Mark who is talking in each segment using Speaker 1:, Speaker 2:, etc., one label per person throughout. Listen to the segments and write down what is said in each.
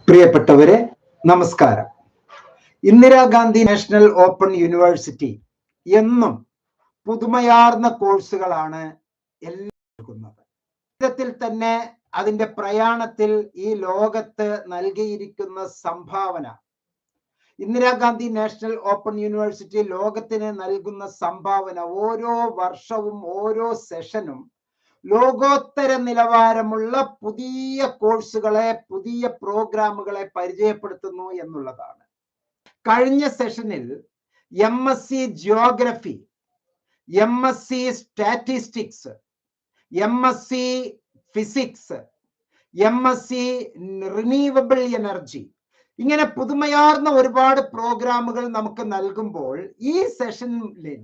Speaker 1: പ്രിയപ്പെട്ടവരെ, നമസ്കാരം. Indira Gandhi national open university എന്നും പുതുമയാർന്ന കോഴ്സുകളാണ് എല്ലാം നൽകുന്നത്. വിധത്തിൽ തന്നെ അതിൻ്റെ പ്രയാണത്തിൽ ഈ ലോകത്ത് നൽകിയിരിക്കുന്ന സംഭാവന, ഇന്ദിരാഗാന്ധി നാഷണൽ ഓപ്പൺ യൂണിവേഴ്സിറ്റി ലോകത്തിന് നൽകുന്ന സംഭാവന ഓരോ വർഷവും ഓരോ സെഷനും ലോകോത്തര നിലവാരമുള്ള പുതിയ കോഴ്സുകളെ, പുതിയ പ്രോഗ്രാമുകളെ പരിചയപ്പെടുത്തുന്നു എന്നുള്ളതാണ്. കഴിഞ്ഞ സെഷനിൽ MSc geography, MSc statistics, MSc physics, MSc renewable energy, ഇങ്ങനെ പുതുമയാർന്ന ഒരുപാട് പ്രോഗ്രാമുകൾ നമുക്ക് നൽകുമ്പോൾ ഈ സെഷനിൽ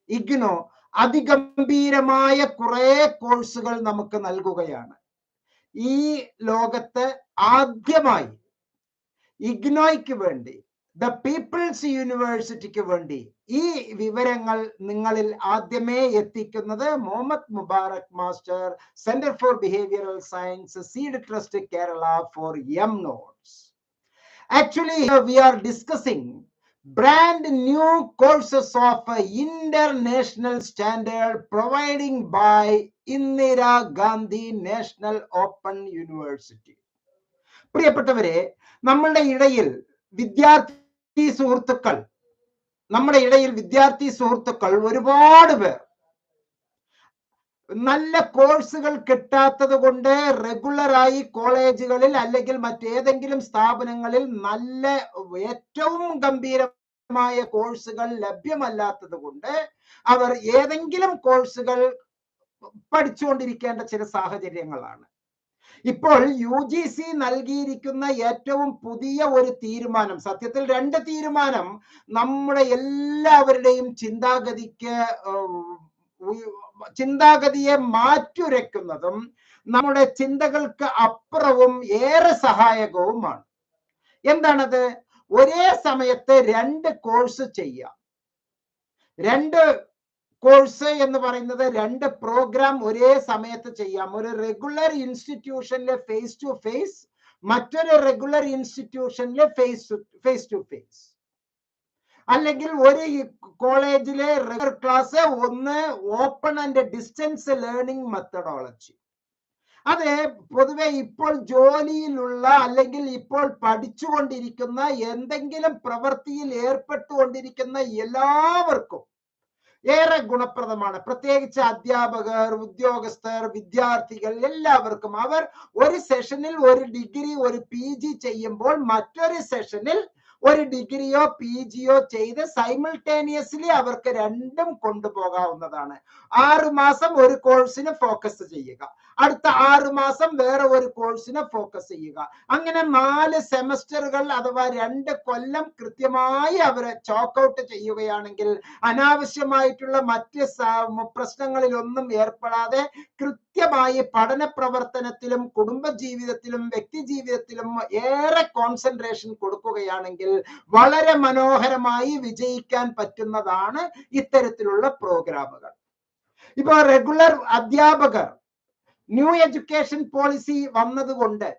Speaker 1: ഇഗ്നോ അതിഗംഭീരമായ കുറെ കോഴ്സുകൾ നമുക്ക് നൽകുകയാണ്. ഈ ലോകത്ത് ആദ്യമായി ഇഗ്നോയ്ക്ക് വേണ്ടി, ദ പീപ്പിൾസ് യൂണിവേഴ്സിറ്റിക്ക് വേണ്ടി ഈ വിവരങ്ങൾ നിങ്ങളിൽ ആദ്യമേ എത്തിക്കുന്നത് Muhammad Mubarak master, centre for behavioural science, seed trust Kerala for MNotes. Actually, we are discussing brand new courses of international standard providing by Indira Gandhi National Open University. പ്രിയപ്പെട്ടവരെ, നമ്മളുടെ ഇടയിൽ വിദ്യാർത്ഥി സുഹൃത്തുക്കൾ ഒരുപാട് പേർ നല്ല കോഴ്സുകൾ കിട്ടാത്തത് കൊണ്ട് റെഗുലറായി കോളേജുകളിൽ അല്ലെങ്കിൽ മറ്റേതെങ്കിലും സ്ഥാപനങ്ങളിൽ നല്ല ഏറ്റവും ഗംഭീരമായ കോഴ്സുകൾ ലഭ്യമല്ലാത്തത് കൊണ്ട് അവർ ഏതെങ്കിലും കോഴ്സുകൾ പഠിച്ചുകൊണ്ടിരിക്കേണ്ട ചില സാഹചര്യങ്ങളാണ്. ഇപ്പോൾ UGC നൽകിയിരിക്കുന്ന ഏറ്റവും പുതിയ ഒരു തീരുമാനം, സത്യത്തിൽ രണ്ട് തീരുമാനം നമ്മുടെ എല്ലാവരുടെയും ചിന്താഗതിയെ മാറ്റുരയ്ക്കുന്നതും നമ്മുടെ ചിന്തകൾക്ക് അപ്പുറവും ഏറെ സഹായകവുമാണ്. എന്താണത്? ഒരേ സമയത്ത് രണ്ട് കോഴ്സ് ചെയ്യാം. രണ്ട് കോഴ്സ് എന്ന് പറയുന്നത് രണ്ട് പ്രോഗ്രാം ഒരേ സമയത്ത് ചെയ്യാം. ഒരു റെഗുലർ ഇൻസ്റ്റിറ്റ്യൂഷനിലെ ഫേസ് ടു ഫേസ്, മറ്റൊരു റെഗുലർ ഇൻസ്റ്റിറ്റ്യൂഷനിലെ ഫേസ് ടു ഫേസ്. അല്ലെങ്കിൽ ഒരു കോളേജിലെ റെഗുലർ ക്ലാസ്, ഒന്ന് open and distance learning methodology. അത് പൊതുവെ ഇപ്പോൾ ജോലിയിലുള്ള അല്ലെങ്കിൽ ഇപ്പോൾ പഠിച്ചുകൊണ്ടിരിക്കുന്ന എന്തെങ്കിലും പ്രവൃത്തിയിൽ ഏർപ്പെട്ടുകൊണ്ടിരിക്കുന്ന എല്ലാവർക്കും ഏറെ ഗുണപ്രദമാണ്. പ്രത്യേകിച്ച് അധ്യാപകർ, ഉദ്യോഗസ്ഥർ, വിദ്യാർത്ഥികൾ എല്ലാവർക്കും. അവർ ഒരു സെഷനിൽ ഒരു ഡിഗ്രി, ഒരു PG ചെയ്യുമ്പോൾ മറ്റൊരു സെഷനിൽ ഒരു ഡിഗ്രിയോ PGയോ ചെയ്ത് സൈമിൾട്ടേനിയസ്ലി അവർക്ക് രണ്ടും കൊണ്ടുപോകാവുന്നതാണ്. 6 മാസം ഒരു കോഴ്സിന് ഫോക്കസ് ചെയ്യുക, അടുത്ത 6 മാസം വേറെ ഒരു കോഴ്സിന് ഫോക്കസ് ചെയ്യുക. അങ്ങനെ 4 സെമസ്റ്ററുകൾ അഥവാ 2 കൊല്ലം കൃത്യമായി അവരെ ചോക്ക് ഔട്ട് ചെയ്യുകയാണെങ്കിൽ അനാവശ്യമായിട്ടുള്ള മറ്റ് പ്രശ്നങ്ങളിലൊന്നും ഏർപ്പെടാതെ കൃത്യമായി പഠന പ്രവർത്തനത്തിലും കുടുംബജീവിതത്തിലും വ്യക്തി ജീവിതത്തിലും ഏറെ കോൺസെൻട്രേഷൻ കൊടുക്കുകയാണെങ്കിൽ വളരെ മനോഹരമായി വിജയിക്കാൻ പറ്റുന്നതാണ് ഇത്തരത്തിലുള്ള പ്രോഗ്രാമുകൾ. ഇപ്പൊ റെഗുലർ അധ്യാപകർ ന്യൂ എഡ്യൂക്കേഷൻ പോളിസി വന്നതുകൊണ്ട്,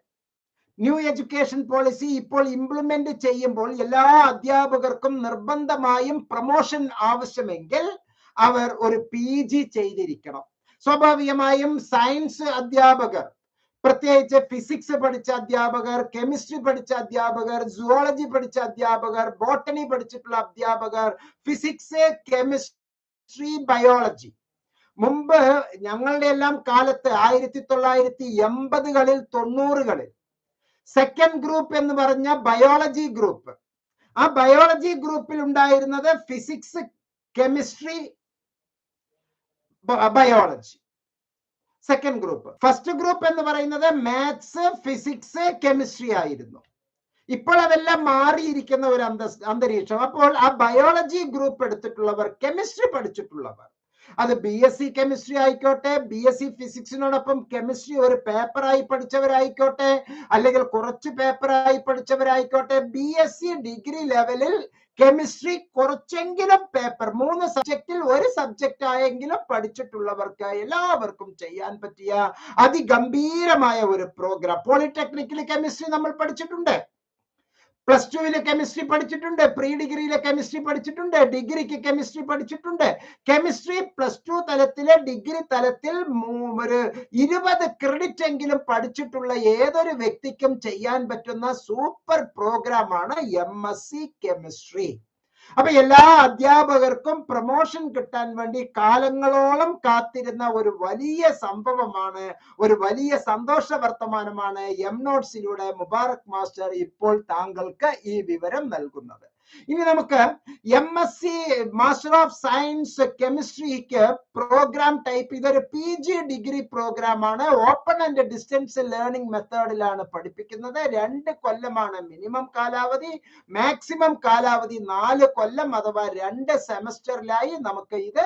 Speaker 1: ന്യൂ എഡ്യൂക്കേഷൻ പോളിസി ഇപ്പോൾ ഇംപ്ലിമെന്റ് ചെയ്യുമ്പോൾ എല്ലാ അധ്യാപകർക്കും നിർബന്ധമായും പ്രൊമോഷൻ ആവശ്യമെങ്കിൽ അവർ ഒരു PG ചെയ്തിരിക്കണം. സ്വാഭാവികമായും സയൻസ് അധ്യാപകർ, പ്രത്യേകിച്ച് ഫിസിക്സ് പഠിച്ച അധ്യാപകർ, കെമിസ്ട്രി പഠിച്ച അധ്യാപകർ, സുവോളജി പഠിച്ച അധ്യാപകർ, ബോട്ടണി പഠിച്ചിട്ടുള്ള അധ്യാപകർ, ഫിസിക്സ്, കെമിസ്ട്രി, ബയോളജി. മുമ്പ് ഞങ്ങളുടെ എല്ലാം കാലത്ത് 1980-കളിൽ 90-കളിൽ സെക്കൻഡ് ഗ്രൂപ്പ് എന്ന് പറഞ്ഞ ബയോളജി ഗ്രൂപ്പ്, ആ ബയോളജി ഗ്രൂപ്പിൽ ഉണ്ടായിരുന്നത് physics, chemistry, biology. Second group. First group എന്ന് പറയുന്നത് മാത്സ്, ഫിസിക്സ്, കെമിസ്ട്രി ആയിരുന്നു. ഇപ്പോൾ അതെല്ലാം മാറിയിരിക്കുന്ന ഒരു അന്തരീക്ഷം. അപ്പോൾ ആ ബയോളജി ഗ്രൂപ്പ് എടുത്തിട്ടുള്ളവർ, കെമിസ്ട്രി പഠിച്ചിട്ടുള്ളവർ അത് BSc കെമിസ്ട്രി ആയിക്കോട്ടെ, BSc ഫിസിക്സിനോടൊപ്പം കെമിസ്ട്രി ഒരു പേപ്പറായി പഠിച്ചവരായിക്കോട്ടെ, അല്ലെങ്കിൽ കുറച്ച് പേപ്പറായി പഠിച്ചവരായിക്കോട്ടെ, BSc ഡിഗ്രി ലെവലിൽ കെമിസ്ട്രി കുറച്ചെങ്കിലും പേപ്പർ 3 സബ്ജക്റ്റിൽ ഒരു സബ്ജക്റ്റ് ആയെങ്കിലും പഠിച്ചിട്ടുള്ളവർക്ക് എല്ലാവർക്കും ചെയ്യാൻ പറ്റിയ അതിഗംഭീരമായ ഒരു പ്രോഗ്രാം. പോളിടെക്നിക്കിൽ കെമിസ്ട്രി നമ്മൾ പഠിച്ചിട്ടുണ്ട്, +2 കെമിസ്ട്രി പഠിച്ചിട്ടുണ്ട്, പ്രീ ഡിഗ്രിയിലെ കെമിസ്ട്രി പഠിച്ചിട്ടുണ്ട്, ഡിഗ്രിക്ക് കെമിസ്ട്രി പഠിച്ചിട്ടുണ്ട്. കെമിസ്ട്രി +2 തലത്തിലെ ഡിഗ്രി തലത്തിൽ ഒരു 20 ക്രെഡിറ്റ് എങ്കിലും പഠിച്ചിട്ടുള്ള ഏതൊരു വ്യക്തിക്കും ചെയ്യാൻ പറ്റുന്ന സൂപ്പർ പ്രോഗ്രാമാണ് MSc കെമിസ്ട്രി. അപ്പൊ എല്ലാ അധ്യാപകർക്കും പ്രൊമോഷൻ കിട്ടാൻ വേണ്ടി കാലങ്ങളോളം കാത്തിരുന്ന ഒരു വലിയ സംഭവമാണ്, ഒരു വലിയ സന്തോഷ വർത്തമാനമാണ് MNOTESലൂടെ മുബാറക് മാസ്റ്റർ ഇപ്പോൾ താങ്കൾക്ക് ഈ വിവരം നൽകുന്നത്. ഇനി നമുക്ക് MSc മാസ്റ്റർ ഓഫ് സയൻസ് കെമിസ്ട്രിക്ക് പ്രോഗ്രാം ടൈപ്പ്, ഇതൊരു PG ഡിഗ്രി പ്രോഗ്രാം ആണ്. ഓപ്പൺ ആൻഡ് ഡിസ്റ്റൻസ് ലേണിംഗ് മെത്തേഡിലാണ് പഠിപ്പിക്കുന്നത്. 2 കൊല്ലമാണ് മിനിമം കാലാവധി, മാക്സിമം കാലാവധി 4 കൊല്ലം അഥവാ 2 സെമസ്റ്ററിലായി നമുക്ക് ഇത്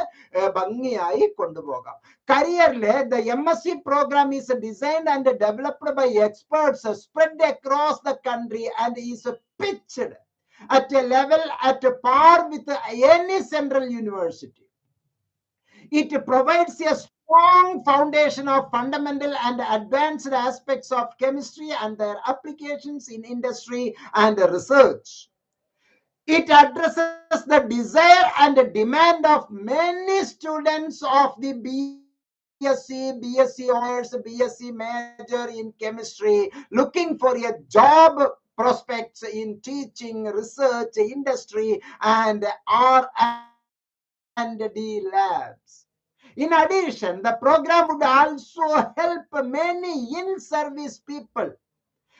Speaker 1: ഭംഗിയായി കൊണ്ടുപോകാം. കരിയറിലെ the MSc program is designed and developed by experts spread across the country and is pitched at a level at par with any central university. It provides a strong foundation of fundamental and advanced aspects of chemistry and their applications in industry and research. It addresses the desire and demand of many students of the BSc honors, BSc major in chemistry looking for a job prospects in teaching, research, industry, and R&D labs. In addition, the program would also help many in-service people,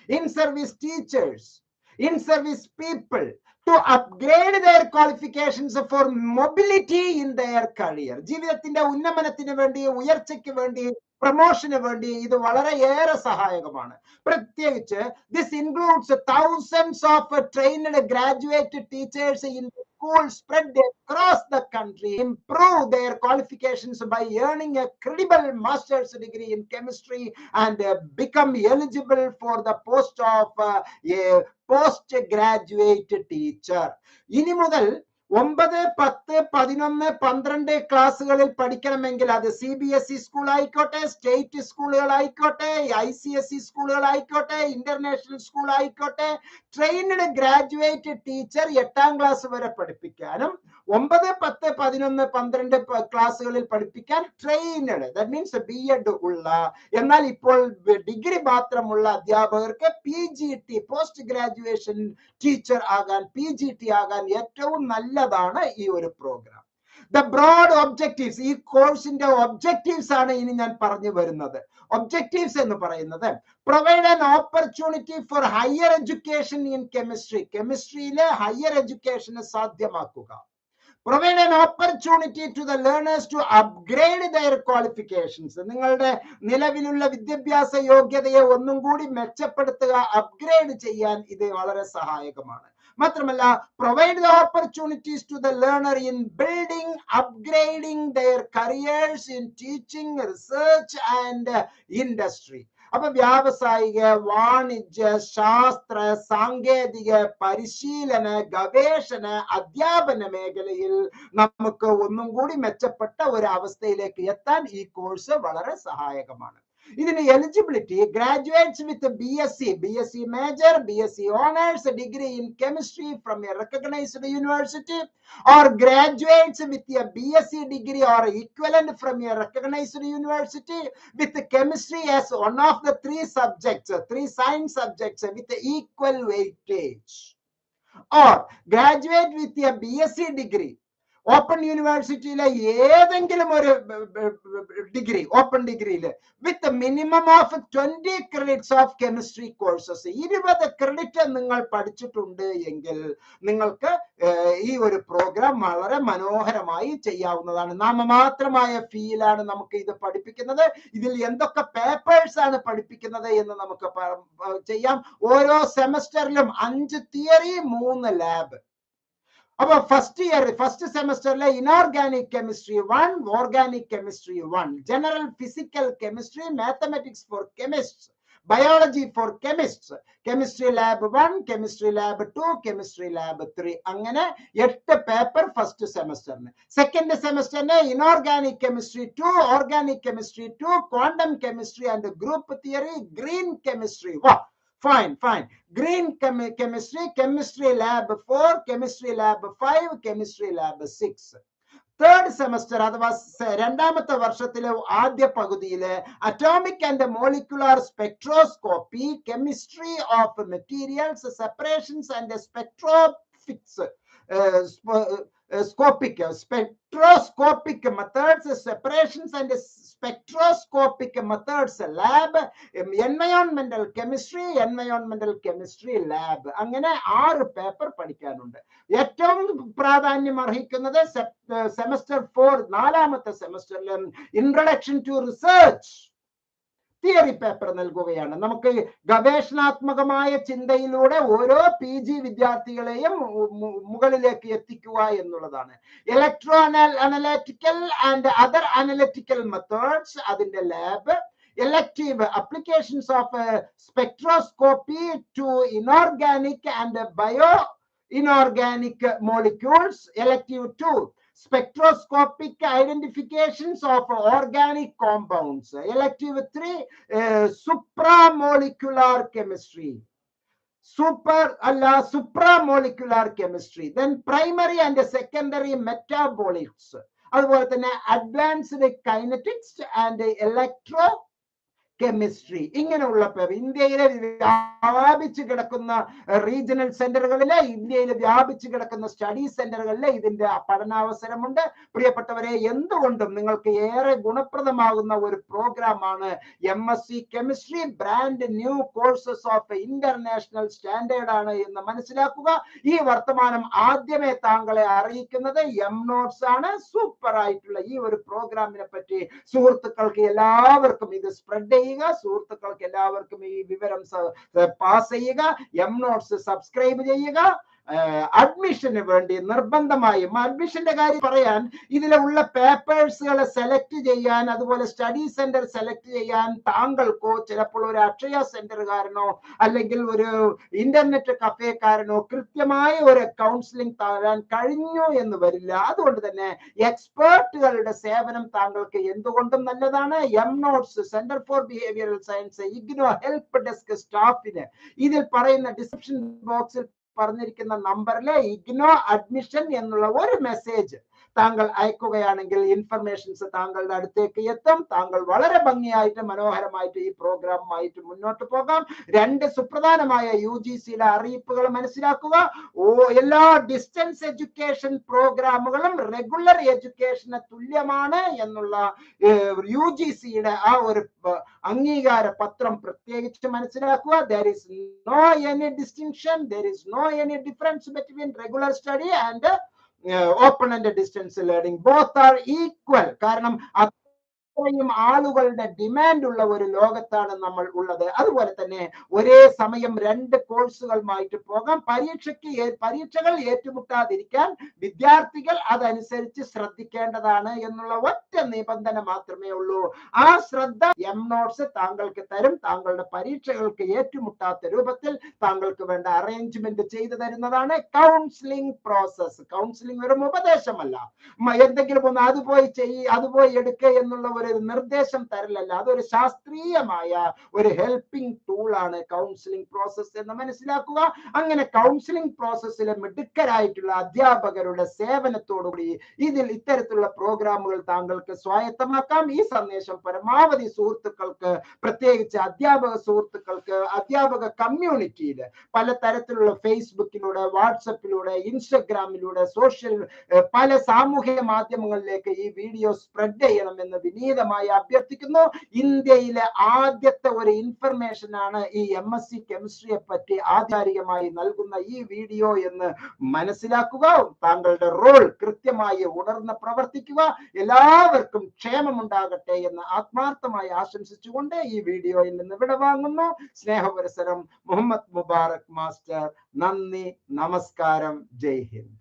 Speaker 1: in-service teachers, in-service people to upgrade their qualifications for mobility in their career. ജീവിതത്തിന്റെ ഉന്നമനത്തിന് വേണ്ടി, ഉയർച്ചയ്ക്ക് വേണ്ടി, പ്രൊമോഷന് വേണ്ടി ഇത് വളരെയേറെ സഹായകമാണ്. പ്രത്യേകിച്ച് this includes thousands of trained graduate teachers in schools spread across the country improve their qualifications by earning a credible master's degree in chemistry and become eligible for the post of a postgraduate teacher. ഇനി മുതൽ 9, 10, 11, 12 ക്ലാസ്സുകളിൽ പഠിക്കണമെങ്കിൽ അത് CBSE school ആയിക്കോട്ടെ, state സ്കൂളുകൾ ആയിക്കോട്ടെ, ICSE സ്കൂളുകൾ ആയിക്കോട്ടെ, ഇന്റർനാഷണൽ സ്കൂൾ ആയിക്കോട്ടെ, ട്രെയിൻഡ് ഗ്രാജുവേറ്റ് ടീച്ചർ 8ാം ക്ലാസ് വരെ പഠിപ്പിക്കാനും 9, 10, 11, 12 ക്ലാസ്സുകളിൽ പഠിപ്പിക്കാൻ ട്രെയിൻഡ്, ദാറ്റ് മീൻസ് BEd ഉള്ള, എന്നാൽ ഇപ്പോൾ ഡിഗ്രി മാത്രമുള്ള അധ്യാപകർക്ക് PGT പോസ്റ്റ് ഗ്രാജുവേഷൻ ടീച്ചർ ആകാൻ, PGT ആകാൻ ഏറ്റവും നല്ലതാണ് ഈ ഒരു പ്രോഗ്രാം. ദ ബ്രോഡ് ഒബ്ജക്റ്റീവ്സ്, ഈ കോഴ്സിന്റെ ഒബ്ജക്റ്റീവ്സ് ആണ് ഇനി ഞാൻ പറഞ്ഞു വരുന്നത്. ഒബ്ജക്റ്റീവ്സ് എന്ന് പറയുന്നത് provide an opportunity for higher education in chemistry, കെമിസ്ട്രിയിലെ ഹയർ എഡ്യൂക്കേഷന് സാധ്യമാക്കുക. Provide an opportunity to the learners to upgrade their qualifications. നിങ്ങളുടെ നിലവിലുള്ള വിദ്യാഭ്യാസ യോഗ്യതയെ ഒന്നും കൂടി മെച്ചപ്പെടുത്തുക, അപ്ഗ്രേഡ് ചെയ്യാൻ ഇത് വളരെ സഹായകമാണ്. മാത്രമല്ല, provide the opportunities to the learner in building, upgrading their careers in teaching, research and industry. അപ്പൊ വ്യാവസായിക, വാണിജ്യ, ശാസ്ത്ര, സാങ്കേതിക, പരിശീലന, ഗവേഷണ, അധ്യാപന മേഖലയിൽ നമുക്ക് ഒന്നും കൂടി മെച്ചപ്പെട്ട ഒരു അവസ്ഥയിലേക്ക് എത്താൻ ഈ കോഴ്സ് വളരെ സഹായകമാണ്. ഇതിന് eligibility graduates with BSc major, BSc honors degree in chemistry from a recognized university, or graduates with a BSc degree or equivalent from a recognized university with chemistry as one of the 3 subjects, 3 science subjects with equal weightage, or graduate with a BSc degree open യൂണിവേഴ്സിറ്റിയിലെ ഏതെങ്കിലും ഒരു degree, open ഡിഗ്രിയിൽ with minimum of 20 credits of chemistry courses, 20 credit നിങ്ങൾ പഠിച്ചിട്ടുണ്ട് എങ്കിൽ നിങ്ങൾക്ക് ഈ ഒരു പ്രോഗ്രാം വളരെ മനോഹരമായി ചെയ്യാവുന്നതാണ്. നാമമാത്രമായ ഫീലാണ് നമുക്ക് ഇത് പഠിപ്പിക്കുന്നത്. ഇതിൽ എന്തൊക്കെ പേപ്പേഴ്സ് ആണ് പഠിപ്പിക്കുന്നത് എന്ന് നമുക്ക് ചെയ്യാം. ഓരോ സെമസ്റ്ററിലും 5 തിയറി, 3 ലാബ്. അപ്പോൾ ഫസ്റ്റ് സെമസ്റ്ററിലെ inorganic chemistry 1, organic chemistry 1, general physical chemistry, mathematics for chemists, biology for chemists, chemistry lab 1, chemistry lab 2, chemistry lab 3, അങ്ങനെ 8 പേപ്പർ ഫസ്റ്റ് സെമസ്റ്ററിന്. സെക്കൻഡ് സെമസ്റ്ററിന് inorganic chemistry 2, organic chemistry 2, quantum chemistry and group theory, green chemistry. വാ, fine. Green chemistry, chemistry lab 4, chemistry lab 5, chemistry lab 6. Third semester അഥവാ രണ്ടാമത്തെ വർഷത്തിലെ ആദ്യ പകുതിയില് atomic and molecular spectroscopy, chemistry of materials, separations and സ്പെക്ട്രോഫിക്സ്, spectroscopic methods, separations and spectroscopic methods lab, environmental chemistry lab. അങ്ങനെ 6 paper പഠിക്കാനുണ്ട്. ഏറ്റവും പ്രാധാന്യം അർഹിക്കുന്നത് സെമസ്റ്റർ 4 നാലാമത്തെ സെമസ്റ്ററിൽ introduction to research theory paper നൽകുകയാണ്. നമുക്ക് ഗവേഷണാത്മകമായ ചിന്തയിലൂടെ ഓരോ PG വിദ്യാർത്ഥികളെയും മുകളിലേക്ക് എത്തിക്കുക എന്നുള്ളതാണ്. Electro analytical and other analytical methods, അതിന്റെ lab. Elective applications of spectroscopy to inorganic and bio-inorganic molecules. Elective 2, spectroscopic identifications of organic compounds. Elective 3, supramolecular chemistry. Supramolecular chemistry. Then primary and secondary metabolics. അതുപോലെ തന്നെ advanced kinetics and electro chemistry. ഇങ്ങനെയുള്ള ഇന്ത്യയിലെ വ്യാപിച്ചു കിടക്കുന്ന regional സെന്ററുകളിലെ, ഇന്ത്യയിൽ വ്യാപിച്ചു കിടക്കുന്ന study സെന്ററുകളിലെ ഇതിന്റെ പഠനാവസരമുണ്ട്. പ്രിയപ്പെട്ടവരെ, എന്തുകൊണ്ടും നിങ്ങൾക്ക് ഏറെ ഗുണപ്രദമാകുന്ന ഒരു പ്രോഗ്രാമാണ് MSc chemistry. Brand new courses of international standard ആണ് എന്ന് മനസ്സിലാക്കുക. ഈ വർത്തമാനം ആദ്യമേ താങ്കളെ അറിയിക്കുന്നത് MNotes ആണ്. സൂപ്പർ ആയിട്ടുള്ള ഈ ഒരു പ്രോഗ്രാമിനെ പറ്റി സുഹൃത്തുക്കൾക്ക് എല്ലാവർക്കും ഇത് സ്പ്രെഡ് ചെയ്യുക. സുഹൃത്തുക്കൾക്ക് എല്ലാവർക്കും ഈ വിവരം പാസ് ചെയ്യുക. MNotes സബ്സ്ക്രൈബ് ചെയ്യുക. അഡ്മിഷന് വേണ്ടി നിർബന്ധമായും, അഡ്മിഷന്റെ കാര്യം പറയാൻ, ഇതിലുള്ള പേപ്പേഴ്സുകളെ സെലക്ട് ചെയ്യാൻ, അതുപോലെ സ്റ്റഡി സെന്റർ സെലക്ട് ചെയ്യാൻ താങ്കൾക്കോ ചിലപ്പോൾ ഒരു അക്ഷയ സെന്ററുകാരനോ അല്ലെങ്കിൽ ഒരു ഇന്റർനെറ്റ് കഫേക്കാരനോ കൃത്യമായ ഒരു കൗൺസിലിംഗ് തരാൻ കഴിഞ്ഞു എന്ന് വരില്ല. അതുകൊണ്ട് തന്നെ എക്സ്പേർട്ടുകളുടെ സേവനം താങ്കൾക്ക് എന്തുകൊണ്ടും നല്ലതാണ്. MNotes, centre for behavioural science, IGNOU help desk സ്റ്റാഫിന് ഇതിൽ പറയുന്ന ഡിസ്ക്രിപ്ഷൻ ബോക്സിൽ പറഞ്ഞിരിക്കുന്ന നമ്പറിലെ ഇഗ്നോ അഡ്മിഷൻ എന്നുള്ള ഒരു മെസ്സേജ് താങ്കൾ അയക്കുകയാണെങ്കിൽ ഇൻഫർമേഷൻസ് താങ്കളുടെ അടുത്തേക്ക് എത്തും. താങ്കൾ വളരെ ഭംഗിയായിട്ട് മനോഹരമായിട്ട് ഈ പ്രോഗ്രാമുമായിട്ട് മുന്നോട്ട് പോകാം. 2 സുപ്രധാനമായ UGCയുടെ അറിയിപ്പുകൾ മനസ്സിലാക്കുക. എല്ലാ ഡിസ്റ്റൻസ് എഡ്യൂക്കേഷൻ പ്രോഗ്രാമുകളും റെഗുലർ എഡ്യൂക്കേഷന് തുല്യമാണ് എന്നുള്ള UGCയുടെ ആ ഒരു അംഗീകാര പത്രം പ്രത്യേകിച്ച് മനസ്സിലാക്കുക. There is no any distinction, there is no any difference between regular study and open and distance learning. Both are equal. കാരണം അത്രയും ആളുകളുടെ ഡിമാൻഡ് ഉള്ള ഒരു ലോകത്താണ് നമ്മൾ ഉള്ളത്. അതുപോലെ തന്നെ ഒരേ സമയം 2 കോഴ്സുകളുമായിട്ട് പോകാം. പരീക്ഷകൾ ഏറ്റുമുട്ടാതിരിക്കാൻ വിദ്യാർത്ഥികൾ അതനുസരിച്ച് ശ്രദ്ധിക്കേണ്ടതാണ് എന്നുള്ള ഒറ്റ നിബന്ധന മാത്രമേ ഉള്ളൂ. ആ ശ്രദ്ധ MNotes താങ്കൾക്ക് തരും. താങ്കളുടെ പരീക്ഷകൾക്ക് ഏറ്റുമുട്ടാത്ത രൂപത്തിൽ താങ്കൾക്ക് വേണ്ട അറേഞ്ച്മെന്റ് ചെയ്തു തരുന്നതാണ് കൗൺസിലിംഗ് പ്രോസസ്. കൗൺസിലിംഗ് ഒരു ഉപദേശമല്ല, എന്തെങ്കിലും ഒന്ന് അതുപോയി എടുക്കുക എന്നുള്ള ഒരു നിർദ്ദേശം തരലല്ല. അതൊരു ശാസ്ത്രീയമായ ഒരു ഹെൽപ്പിംഗ് ടൂൾ ആണ് കൗൺസിലിംഗ് പ്രോസസ് എന്ന് മനസ്സിലാക്കുക. അങ്ങനെ കൗൺസിലിംഗ് പ്രോസസ്സിലെ മിടുക്കരായിട്ടുള്ള അധ്യാപകരുടെ സേവനത്തോടുകൂടി ഇത്തരത്തിലുള്ള പ്രോഗ്രാമുകൾ താങ്കൾക്ക് സ്വായത്തമാക്കാം. ഈ സന്ദേശം പരമാവധി സുഹൃത്തുക്കൾക്ക്, പ്രത്യേകിച്ച് അധ്യാപക സുഹൃത്തുക്കൾക്ക്, അധ്യാപക കമ്മ്യൂണിറ്റിയിൽ പലതരത്തിലുള്ള ഫേസ്ബുക്കിലൂടെ, വാട്സപ്പിലൂടെ, ഇൻസ്റ്റഗ്രാമിലൂടെ, പല സാമൂഹിക മാധ്യമങ്ങളിലേക്ക് ഈ വീഡിയോ സ്പ്രെഡ് ചെയ്യണമെന്ന് വിനീതമായി അഭ്യർത്ഥിക്കുന്നു. ഇന്ത്യയിലെ ആദ്യത്തെ ഒരു ഇൻഫർമേഷൻ ആണ് ഈ MSc കെമിസ്ട്രിയെ പറ്റി ആധികാരികമായി നൽകുന്ന ഈ വീഡിയോ എന്ന് മനസ്സിലാക്കുക. താങ്കളുടെ റോൾ കൃത്യമായി ഉണർന്ന് പ്രവർത്തിക്കുക. എല്ലാവർക്കും ക്ഷേമമുണ്ടാകട്ടെ എന്ന് ആത്മാർത്ഥമായി ആശംസിച്ചുകൊണ്ട് ഈ വീഡിയോയിൽ നിന്ന് വിടവാങ്ങുന്നു. സ്നേഹപുരസരം മുഹമ്മദ് മുബാറക് മാസ്റ്റർ. നന്ദി, നമസ്കാരം, ജയ് ഹിന്ദ്.